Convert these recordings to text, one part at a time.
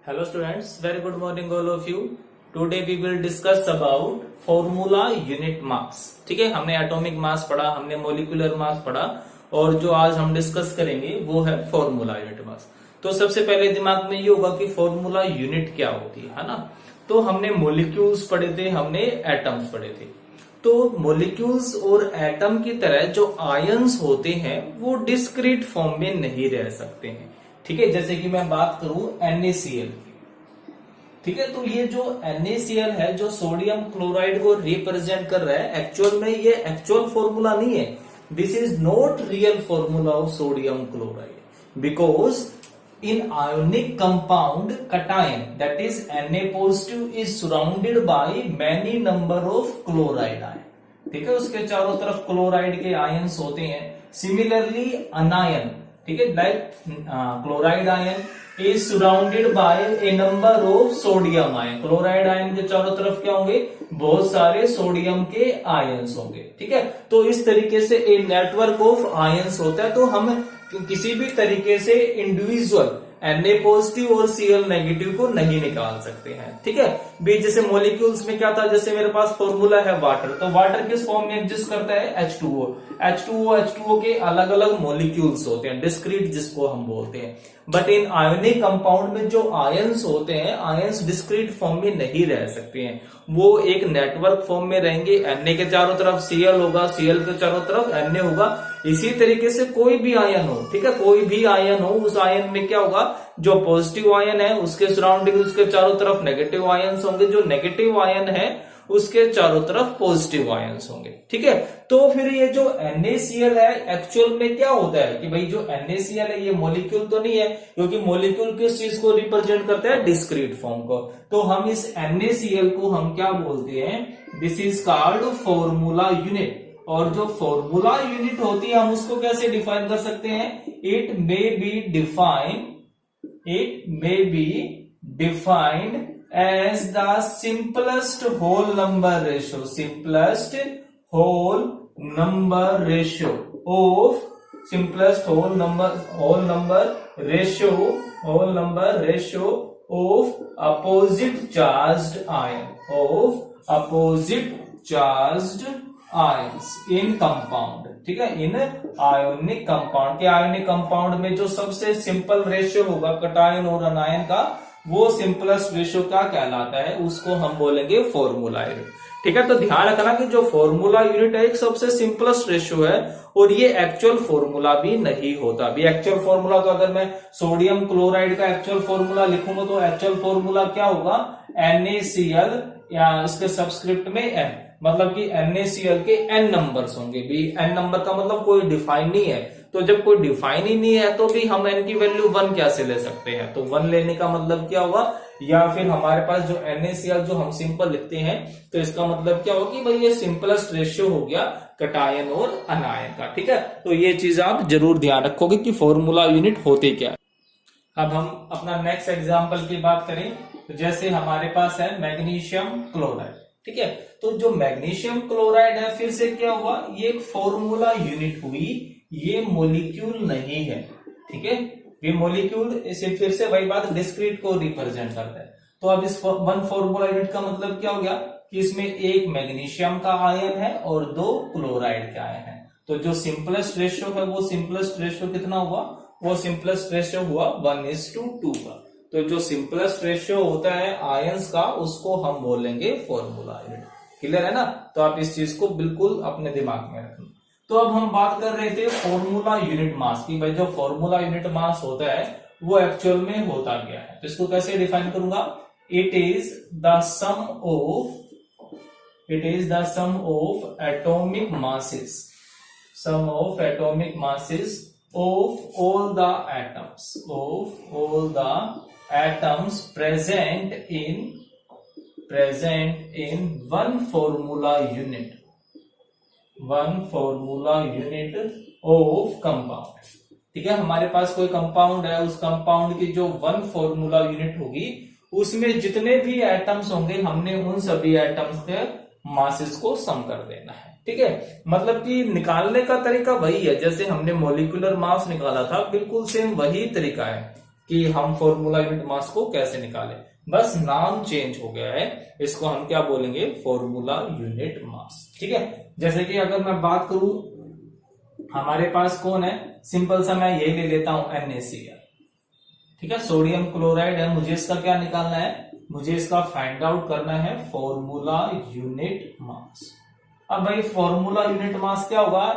Hello students, very good morning all of you. Today we will discuss about formula unit mass. ठीक है, हमने atomic mass पढ़ा, हमने molecular mass पढ़ा और जो आज हम डिस्कस करेंगे वो है फॉर्मूला यूनिट मास. तो सबसे पहले दिमाग में ये होगा कि फॉर्मूला यूनिट क्या होती है ना. तो हमने मोलिक्यूल्स पढ़े थे, हमने एटम्स पढ़े थे. तो मोलिक्यूल्स और एटम की तरह जो आयंस होते हैं वो डिस्क्रीट फॉर्म में नहीं रह सकते हैं. ठीक है, जैसे कि मैं बात करूं NaCl की. ठीक है, तो ये जो NaCl है जो सोडियम क्लोराइड को रिप्रेजेंट कर रहा है, एक्चुअल में ये एक्चुअल फॉर्मूला नहीं है. This is not real formula of sodium chloride because in ionic compound cation that is Na positive is surrounded by many number of chloride ion. ठीक है, उसके चारों तरफ क्लोराइड के आयंस होते हैं. सिमिलरली अनायन, ठीक है, like chloride ion is surrounded by A number of sodium ion. Chloride ion के चारों तरफ क्या होंगे, बहुत सारे सोडियम के आयंस होंगे. ठीक है, तो इस तरीके से ए नेटवर्क ऑफ आयंस होता है. तो हम किसी भी तरीके से इंडिविजुअल Na पॉजिटिव और Cl नेगेटिव को नहीं निकाल सकते हैं. ठीक है, भी जैसे मॉलिक्यूल्स में क्या था, जैसे मेरे पास फॉर्मूला है वाटर, तो वाटर किस फॉर्म में एग्जिस्ट करता है, H2O के अलग अलग मॉलिक्यूल्स होते हैं, डिस्क्रीट जिसको हम बोलते हैं. बट इन आयोनिक कंपाउंड में जो आयंस होते हैं, आयंस डिस्क्रीट फॉर्म में नहीं रह सकते हैं, वो एक नेटवर्क फॉर्म में रहेंगे. Na के चारों तरफ Cl होगा, Cl के चारों तरफ Na होगा. इसी तरीके से कोई भी आयन हो, ठीक है, कोई भी आयन हो, उस आयन में क्या होगा, जो पॉजिटिव आयन है उसके सराउंडिंग उसके चारों तरफ नेगेटिव आयंस होंगे, जो नेगेटिव आयन है उसके चारों तरफ पॉजिटिव आयंस होंगे. ठीक है, तो फिर ये जो NaCl है एक्चुअल में क्या होता है कि भाई जो NaCl है ये मॉलिक्यूल तो नहीं है, क्योंकि मॉलिक्यूल किस चीज को रिप्रेजेंट करता है, डिस्क्रीट फॉर्म को. तो हम इस NaCl को हम क्या बोलते हैं, this is called formula unit. और जो फॉर्मूला यूनिट होती है हम उसको कैसे डिफाइन कर सकते हैं, it may be defined as the simplest whole number ratio of simplest whole number ratio of opposite charged ions in compound. ठीक है, इन आयोनिक कंपाउंड के आयोनिक कंपाउंड में जो सबसे सिंपल रेशियो होगा कटायन और अनायन का, वो सिंपलेस्ट रेशियो क्या कहलाता है, उसको हम बोलेंगे फॉर्मूला यूनिट. ठीक है, तो ध्यान रखना कि जो फॉर्मूला यूनिट है एक सबसे सिंपलेस्ट रेशियो है और ये एक्चुअल फॉर्मूला भी नहीं होता. अभी एक्चुअल फॉर्मूला तो अगर मैं सोडियम क्लोराइड का एक्चुअल फॉर्मूला लिखूंगा तो एक्चुअल फॉर्मूला क्या होगा, NaCl या इसके सबस्क्रिप्ट में n, मतलब कि NaCl के n नंबर्स होंगे. भी n नंबर का मतलब कोई डिफाइन नहीं है, तो जब कोई डिफाइन ही नहीं है तो भी हम n की वैल्यू 1 कैसे ले सकते हैं. तो 1 लेने का मतलब क्या होगा, या फिर हमारे पास जो NaCl जो हम सिंपल लिखते हैं तो इसका मतलब क्या होगा कि भाई ये सिंपलेस्ट रेशियो हो गया कटायन और अनायन का. ठीक है, तो ये चीज आप जरूर ध्यान रखोगे कि फॉर्मूला यूनिट होते क्या. अब हम अपना नेक्स्ट एग्जाम्पल की बात करें तो जैसे हमारे पास है मैग्नीशियम क्लोराइड. ठीक है, तो जो मैग्नीशियम क्लोराइड है फिर से क्या हुआ, ये एक फॉर्मूला यूनिट हुई, ये मॉलिक्यूल नहीं है. ठीक है, ये मॉलिक्यूल इसे फिर से वही बात डिस्क्रीट को रिप्रेजेंट करता है. तो अब इस वन फॉर्मूला यूनिट का मतलब क्या हो गया कि इसमें एक मैग्नीशियम का आयन है और 2 क्लोराइड के आयन है. तो जो सिंपलेस्ट रेशियो है वो सिंपलेस्ट रेशियो कितना हुआ, वो सिंपलेस्ट रेशियो हुआ 1:2 का. तो जो सिंपलेस्ट रेशियो होता है आयंस का उसको हम बोलेंगे फॉर्मूला यूनिट. क्लियर है ना, तो आप इस चीज को बिल्कुल अपने दिमाग में रखना. तो अब हम बात कर रहे थे फॉर्मूला यूनिट मास की. भाई जो फॉर्मूला यूनिट मास होता है वो एक्चुअल में होता क्या है, तो इसको कैसे डिफाइन करूंगा, it is the sum of atomic masses of all the atoms present in one formula unit of compound. ठीक है, हमारे पास कोई कंपाउंड है, उस कंपाउंड की जो 1 फॉर्मूला यूनिट होगी उसमें जितने भी एटम्स होंगे हमने उन सभी एटम्स के मासेस को सम कर देना है. ठीक है, मतलब कि निकालने का तरीका वही है जैसे हमने मॉलिक्यूलर मास निकाला था, बिल्कुल सेम वही तरीका है कि हम फॉर्मूला यूनिट मास को कैसे निकालें, बस नाम चेंज हो गया है। इसको हम क्या बोलेंगे, फॉर्मूला यूनिट मास। ठीक है, जैसे कि अगर मैं बात करूं, हमारे पास कौन है, सिंपल सा मैं ये ले लेता हूं NaCl। ठीक है, सोडियम क्लोराइड है, मुझे इसका क्या निकालना है, मुझे इसका फाइंड आउट करना है फॉर्मूला यूनिट मास। अब भाई फॉर्मूला यूनिट मास क्या होगा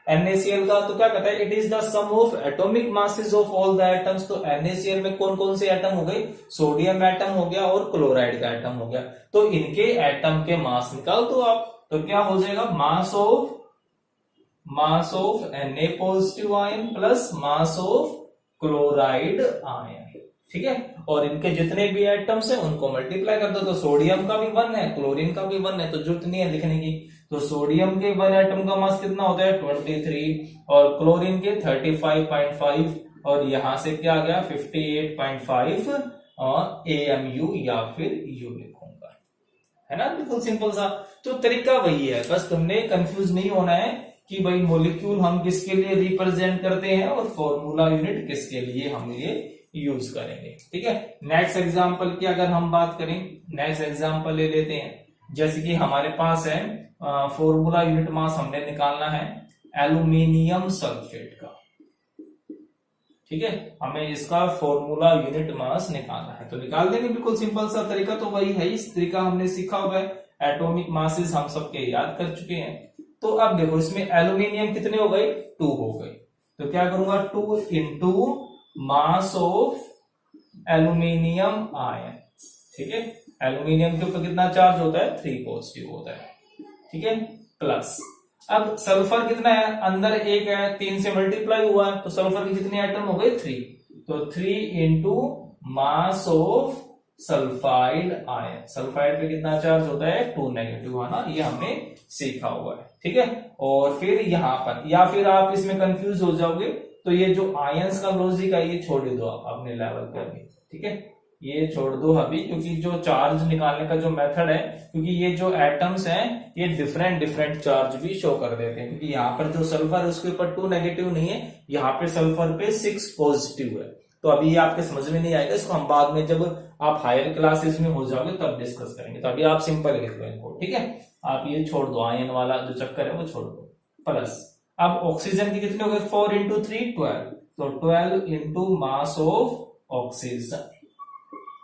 NaCl का, तो क्या कहता है, it is the sum of atomic masses of all the atoms. तो NaCl में कौन कौन से एटम हो गए, सोडियम एटम हो गया और क्लोराइड का एटम हो गया। तो इनके एटम के मास निकाल दो आप, तो क्या हो जाएगा, mass of Na positive ion plus mass of chloride ion. ठीक है, और इनके जितने भी एटम्स हैं उनको मल्टीप्लाई कर दो। तो सोडियम का भी 1 है, क्लोरीन का भी 1 है, तो जरूरत नहीं है लिखने की। तो सोडियम के 1 एटम का मास कितना होता है 23, और क्लोरीन के 35.5, और यहां से क्या आ गया 58.5 AMU या फिर U लिखूंगा, है ना, बिल्कुल सिंपल सा। तो तरीका वही है, बस तुमने कंफ्यूज नहीं होना है कि भाई मॉलिक्यूल हम किसके लिए रिप्रेजेंट करते हैं और फॉर्मूला यूनिट किसके लिए हम ये यूज करेंगे। ठीक है, नेक्स्ट एग्जांपल की अगर हम बात करें, नेक्स्ट एग्जांपल ले लेते हैं। जैसे कि हमारे पास है फॉर्मूला यूनिट मास हमने निकालना है एल्यूमिनियम सल्फेट का। ठीक है, हमें इसका फॉर्मूला यूनिट मास निकालना है, तो निकाल देंगे, बिल्कुल सिंपल सा तरीका तो वही है। इस तरीका हमने सीखा हुआ है, एटॉमिक मासेस हम सबके याद कर चुके हैं। तो अब देखो इसमें एल्यूमिनियम कितने हो गए, 2 हो गए, तो क्या करूंगा 2 into mass of aluminium ion. ठीक है, एल्यूमिनियम के ऊपर कितना चार्ज होता है, 3 पॉजिटिव होता है। ठीक है, प्लस अब सल्फर कितना है, अंदर 1 है, 3 से मल्टीप्लाई हुआ है, तो सल्फर के कितने आइटम हो गए 3, तो 3 into mass of sulphide ion. Sulphide पे कितना चार्ज होता है 2 नेगेटिव, है ना, ये हमने सीखा हुआ है। ठीक है, और फिर यहां पर, या फिर आप इसमें कंफ्यूज हो जाओगे, तो ये जो आयंस का लॉजिक है ये छोड़ दो आप अपने लेवल पे अभी। ठीक है, ये छोड़ दो अभी, क्योंकि जो चार्ज निकालने का जो मेथड है, क्योंकि ये जो एटम्स हैं ये डिफरेंट चार्ज भी शो कर देते हैं, क्योंकि यहाँ पर जो सल्फर है उसके ऊपर 2 नेगेटिव नहीं है, यहाँ पे सल्फर पे 6 पॉजिटिव है। तो अभी ये आपके समझ में नहीं आएगा, इसको हम बाद में जब आप हायर क्लासेस में हो जाओगे तब डिस्कस करेंगे। तो अभी आप सिंपल लिख लो इनको। ठीक है, आप ये छोड़ दो, आयन वाला जो चक्कर है वो छोड़ दो। प्लस अब ऑक्सीजन की कितने हो गए, 4 इंटू 3 12, तो 12 इंटू मास ऑफ ऑक्सीजन।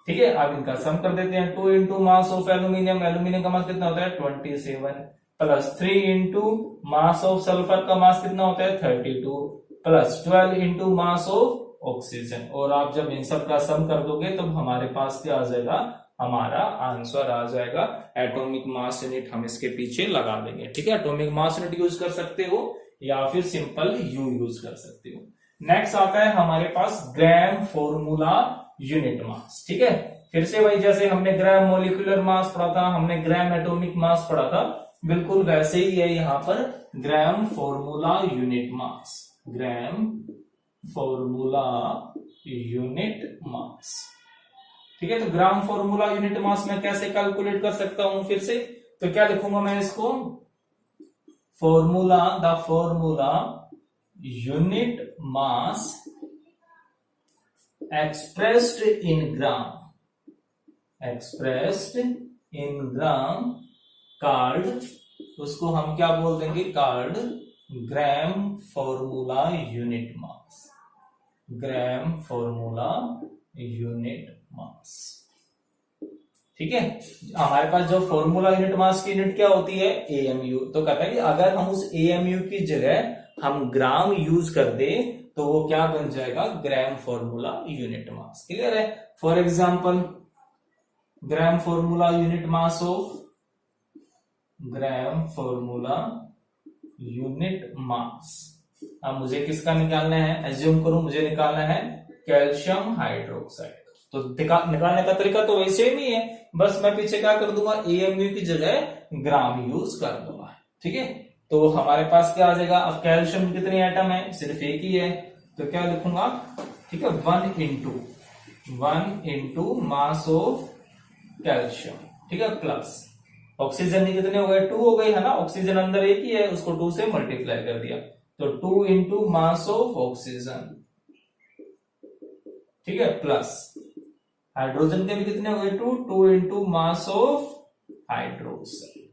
ठीक है, अब इनका सम कर देते हैं, 2 into mass of aluminium, aluminium का मास कितना होता है 27, plus 3 into mass of sulphur का मास कितना होता है 32, plus 12 into mass of oxygen. और आप जब इन सब का सम कर दोगे तब हमारे पास क्या आ जाएगा, हमारा आंसर आ जाएगा एटॉमिक मास यूनिट, हम इसके पीछे लगा देंगे। ठीक है, एटॉमिक मास यूनिट यूज कर सकते हो या फिर सिंपल यू यूज कर सकते हो। नेक्स्ट आता है हमारे पास ग्राम फॉर्मूला यूनिट मास। ठीक है, फिर से वही जैसे हमने ग्राम मोलिकुलर मास पढ़ा था, हमने ग्राम एटॉमिक मास पढ़ा था, बिल्कुल वैसे ही है यहाँ पर ग्राम फॉर्मूला यूनिट मास, ग्राम फॉर्मूला यूनिट मास। ठीक है, तो ग्राम फॉर्मूला यूनिट मास में कैसे कैलकुलेट कर सकता हूं, फिर से तो क्या लिखूंगा मैं इसको, formula, the formula unit mass expressed in gram, expressed in gram card, उसको हम क्या बोल देंगे, कार्ड ग्राम फॉर्मूला यूनिट मास, ग्राम फॉर्मूला यूनिट मास। ठीक है, हमारे पास जो फॉर्मूला यूनिट मास की यूनिट क्या होती है AMU, तो कहता है कि अगर हम उस AMU की जगह हम ग्राम यूज कर दे तो वो क्या बन जाएगा, gram formula unit mass. Clear है, for example gram formula unit mass of, gram formula unit mass. अब मुझे किसका निकालना है, एज्यूम करूं मुझे निकालना है कैल्शियम हाइड्रोक्साइड, तो निकालने का तरीका तो वैसे ही है, बस मैं पीछे क्या कर दूंगा, AMU की जगह ग्राम यूज कर दूंगा। ठीक है, तो हमारे पास क्या आ जाएगा, अब कैल्शियम कितने एटम है, सिर्फ एक ही है, तो क्या लिखूंगा, ठीक है, 1 इंटू मास ऑफ कैल्शियम। ठीक है, प्लस ऑक्सीजन के कितने हो गए 2 हो गए, है ना, ऑक्सीजन अंदर एक ही है, उसको 2 से मल्टीप्लाई कर दिया, तो 2 इंटू मास ऑफ ऑक्सीजन। ठीक है, प्लस हाइड्रोजन के भी कितने हो गए 2 इंटू मास ऑफ हाइड्रोजन।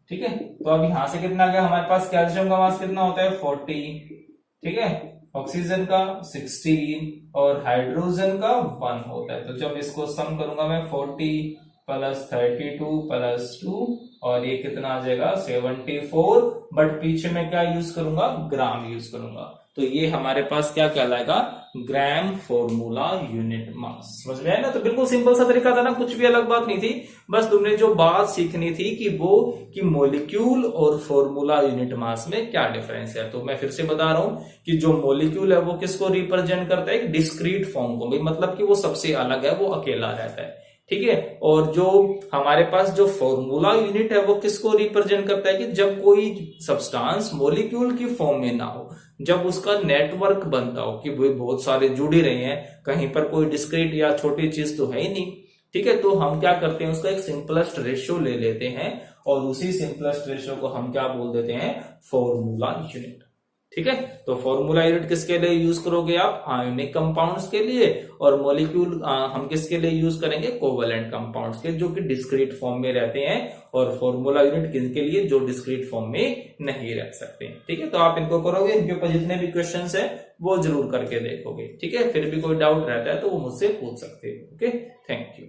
ठीक है, तो अब यहां से कितना आ गया हमारे पास, कैल्शियम का मास कितना होता है 40, ठीक है, ऑक्सीजन का 16 और हाइड्रोजन का 1 होता है। तो जब इसको सम करूंगा मैं 40 प्लस 32 प्लस 2 और ये कितना आ जाएगा 74, बट पीछे में क्या यूज करूंगा, ग्राम यूज करूंगा। तो ये हमारे पास क्या कहलाएगा, ग्राम फॉर्मूला यूनिट मास। समझ में आया ना, तो बिल्कुल सिंपल सा तरीका था ना, कुछ भी अलग बात नहीं थी। बस तुमने जो बात सीखनी थी कि वो कि मॉलिक्यूल और फॉर्मूला यूनिट मास में क्या डिफरेंस है। तो मैं फिर से बता रहा हूं कि जो मॉलिक्यूल है वो किसको रिप्रेजेंट करता है, एक डिस्क्रीट फॉर्म को, भाई मतलब कि वो सबसे अलग है, वो अकेला रहता है। ठीक है, और जो हमारे पास जो फॉर्मूला यूनिट है वो किसको रिप्रेजेंट करता है कि जब कोई सब्सटेंस मॉलिक्यूल की फॉर्म में ना हो, जब उसका नेटवर्क बनता हो कि भाई बहुत सारे जुड़ ही रहे हैं, कहीं पर कोई डिस्क्रीट या छोटी चीज तो है ही नहीं। ठीक है, तो हम क्या करते हैं, उसका एक सिंपलेस्ट रेशियो ले लेते हैं और उसी सिंपलेस्ट रेशियो को हम क्या बोल देते हैं, फॉर्मूला यूनिट। ठीक है, तो फॉर्मूला यूनिट किसके लिए यूज करोगे आप, आयोनिक कंपाउंड्स के लिए, और मॉलिक्यूल हम किसके लिए यूज करेंगे, कोवेलेंट कंपाउंड्स के, जो कि डिस्क्रीट फॉर्म में रहते हैं, और फॉर्मूला यूनिट किसके लिए, जो डिस्क्रीट फॉर्म में नहीं रह सकते। ठीक है, तो आप इनको करोगे, इनके ऊपर जितने भी क्वेश्चंस है वो जरूर करके देखोगे। ठीक है, फिर भी कोई डाउट रहता है तो वो मुझसे पूछ सकते हैं। Okay, thank you.